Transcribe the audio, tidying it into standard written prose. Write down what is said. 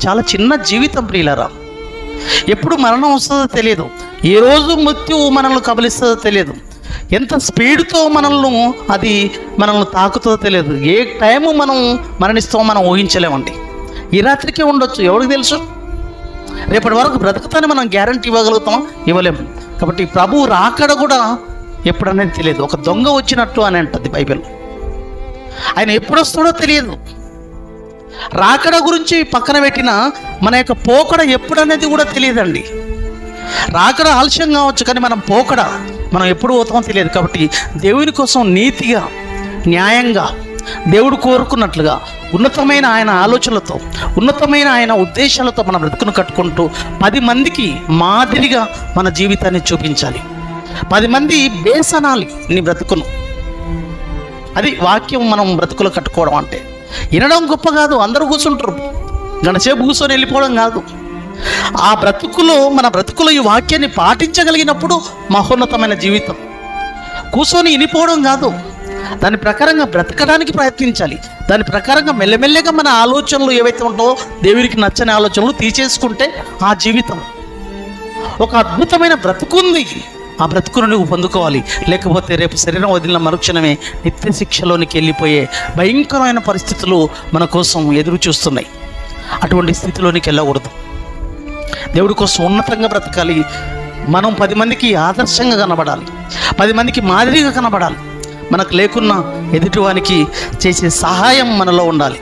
చాలా చిన్న జీవితం ప్రియులారా. ఎప్పుడు మరణం వస్తుందో తెలియదు, ఏ రోజు మృత్యువు మనల్ని కబలిస్తుందో తెలియదు, ఎంత స్పీడ్తో మనల్ని తాకుతుందో తెలియదు, ఏ టైము మనం మరణిస్తామో మనం ఊహించలేమండి. ఈ రాత్రికే ఉండొచ్చు, ఎవరికి తెలుసు. రేపటి వరకు బ్రతుకుతానే మనం గ్యారంటీ ఇవ్వగలుగుతామా? ఇవ్వలేము. కాబట్టి ప్రభువు రాకడ కూడా ఎప్పుడనేది తెలియదు. ఒక దొంగ వచ్చినట్టు అని అంటుంది బైబిల్. ఆయన ఎప్పుడు వస్తాడో తెలియదు. రాకడ గురించి పక్కన పెట్టిన మన యొక్క పోకడ ఎప్పుడనేది కూడా తెలియదండి. రాకడ ఆలస్యం కావచ్చు, కానీ మనం ఎప్పుడు పోతామో తెలియదు. కాబట్టి దేవుని కోసం నీతిగా, న్యాయంగా, దేవుడు కోరుకున్నట్లుగా, ఉన్నతమైన ఆయన ఆలోచనలతో, ఉన్నతమైన ఆయన ఉద్దేశాలతో మన బ్రతుకును కట్టుకుంటూ 10 మందికి మాదిరిగా మన జీవితాన్ని చూపించాలి. 10 మంది బేసనాలి నీ బ్రతుకును. అది వాక్యం మనం బ్రతుకులు కట్టుకోవడం అంటే. వినడం గొప్ప కాదు, అందరూ కూర్చుంటారు, గంటసేపు కూర్చొని వెళ్ళిపోవడం కాదు. మన బ్రతుకులో ఈ వాక్యాన్ని పాటించగలిగినప్పుడు మహోన్నతమైన జీవితం. కూర్చొని వినిపోవడం కాదు, దాని ప్రకారంగా బ్రతకడానికి ప్రయత్నించాలి. దాని ప్రకారంగా మెల్లమెల్లగా మన ఆలోచనలు ఏవైతే ఉంటావో, దేవునికి నచ్చని ఆలోచనలు తీసేసుకుంటే ఆ జీవితం ఒక అద్భుతమైన బ్రతుకుంది. ఆ బ్రతుకును నువ్వు పొందుకోవాలి. లేకపోతే రేపు శరీరం వదిలిన మరుక్షణమే నిత్య శిక్షలోనికి వెళ్ళిపోయే భయంకరమైన పరిస్థితులు మన కోసం ఎదురు చూస్తున్నాయి. అటువంటి స్థితిలోనికి వెళ్ళకూడదు. దేవుడి కోసం ఉన్నతంగా బ్రతకాలి. మనం 10 మందికి ఆదర్శంగా కనబడాలి, 10 మందికి మాదిరిగా కనబడాలి. మనకు లేకున్నా ఎదుటివానికి చేసే సహాయం మనలో ఉండాలి.